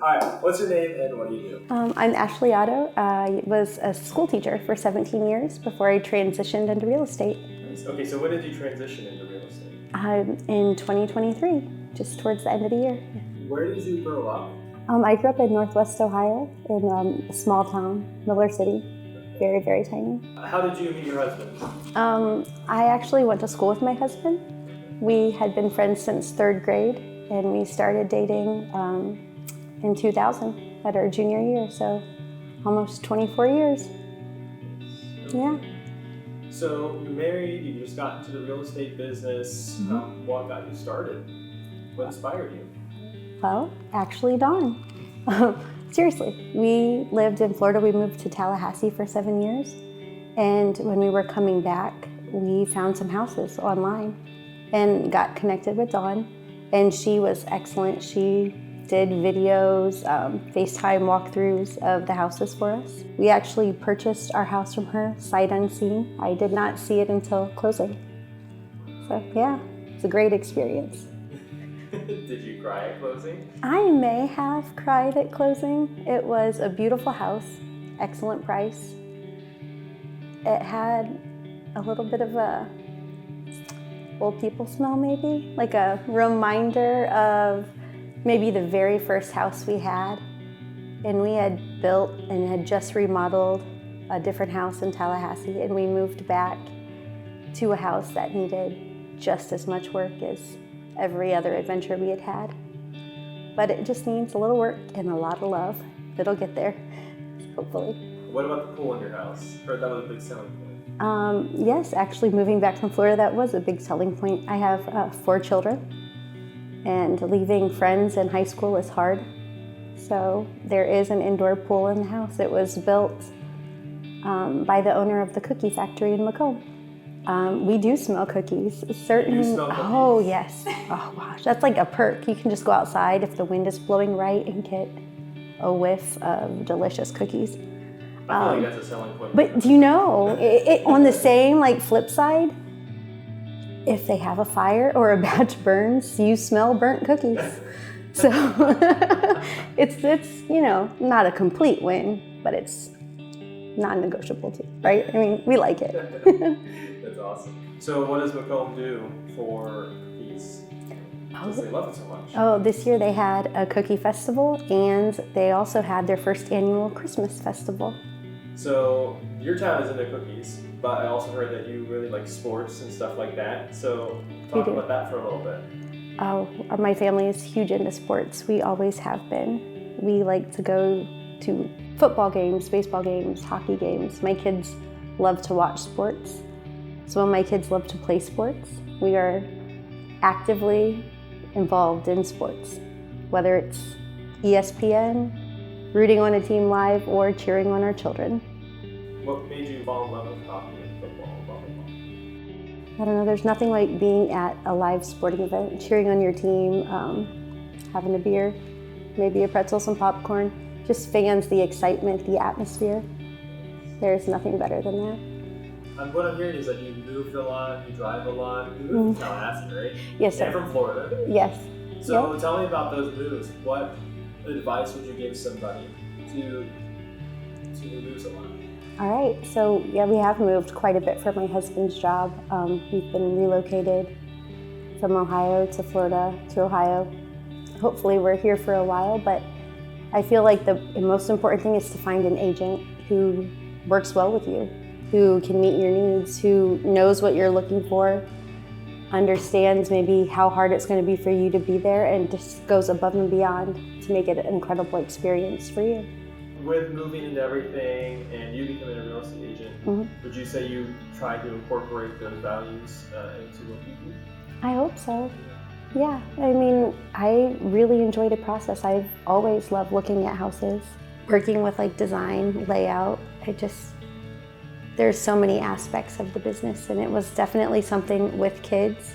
All right, what's your name and what do you do? I'm Ashley Otto. I was a school teacher for 17 years before I transitioned into real estate. Okay, so when did you transition into real estate? In 2023, just towards the end of the year. Where did you grow up? I grew up in Northwest Ohio in a small town, Miller City. Very, very tiny. How did you meet your husband? I actually went to school with my husband. We had been friends since 3rd grade, and we started dating in 2000 at our junior year, so almost 24 years. Yeah. So you're married, you just got into the real estate business. What got you started? What inspired you? Well, actually, Dawn. Seriously, we lived in Florida. We moved to Tallahassee for 7 years. And when we were coming back, we found some houses online and got connected with Dawn. And she was excellent. She did videos, FaceTime walkthroughs of the houses for us. We actually purchased our house from her sight unseen. I did not see it until closing. So yeah, it's a great experience. Did you cry at closing? I may have cried at closing. It was a beautiful house, excellent price. It had a little bit of a old people smell maybe, like a reminder of maybe the very first house we had. And we had built and had just remodeled a different house in Tallahassee, and we moved back to a house that needed just as much work as every other adventure we had had. But it just needs a little work and a lot of love. It'll get there, hopefully. What about the pool in your house? Heard that was a big selling point. Yes, actually moving back from Florida, that was a big selling point. I have 4 children, and leaving friends in high school is hard. So there is an indoor pool in the house. It was built by the owner of the cookie factory in Macomb. We do smell cookies. Certain. You smell cookies? Oh yes. Oh gosh, that's like a perk. You can just go outside if the wind is blowing right and get a whiff of delicious cookies. I feel like that's a selling point. But do you know, on the same like flip side, if they have a fire or a batch burns, you smell burnt cookies. So it's not a complete win, but it's non-negotiable too, right? I mean, we like it. That's awesome. So what does Macomb do for cookies? Because they love it so much. Oh, this year they had a cookie festival, and they also had their first annual Christmas festival. So your town is into cookies, but I also heard that you really like sports and stuff like that. So talk about that for a little bit. Oh, my family is huge into sports. We always have been. We like to go to football games, baseball games, hockey games. My kids love to watch sports. So my kids love to play sports. We are actively involved in sports, whether it's ESPN, rooting on a team live, or cheering on our children. What made you fall in love with hockey and football and volleyball? I don't know, there's nothing like being at a live sporting event, cheering on your team, having a beer, maybe a pretzel, some popcorn, just fans the excitement, the atmosphere. There's nothing better than that. What I'm hearing is that you moved a lot, you drive a lot. You moved to Tallahassee, right? Yes, sir. And from Florida. Yes. So tell me about those moves. What advice would you give somebody to move so much? All right, so yeah, we have moved quite a bit for my husband's job. We've been relocated from Ohio to Florida to Ohio. Hopefully we're here for a while, but I feel like the most important thing is to find an agent who works well with you, who can meet your needs, who knows what you're looking for, understands maybe how hard it's going to be for you to be there, and just goes above and beyond to make it an incredible experience for you. With moving into everything and you becoming a real estate agent, would you say you try to incorporate those values into what you do? I hope so. Yeah, I mean, I really enjoy the process. I've always loved looking at houses, working with like design, layout. There's so many aspects of the business, and it was definitely something with kids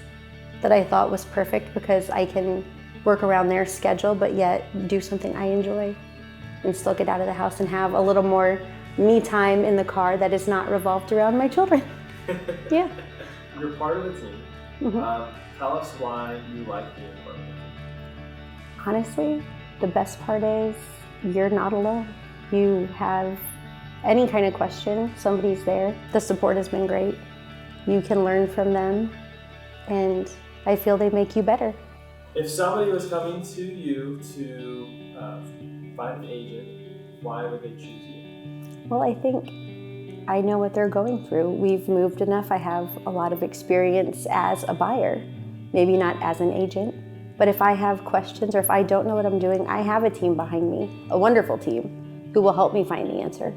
that I thought was perfect because I can work around their schedule, but yet do something I enjoy and still get out of the house and have a little more me time in the car that is not revolved around my children. Yeah. You're part of the team. Tell us why you like being part of the team. Honestly, The best part is you're not alone. You have any kind of question, somebody's there. The support has been great. You can learn from them, and I feel they make you better. If somebody was coming to you to find an agent, why would they choose you? Well, I think I know what they're going through. We've moved enough. I have a lot of experience as a buyer, maybe not as an agent, but if I have questions or if I don't know what I'm doing, I have a team behind me, a wonderful team, who will help me find the answer.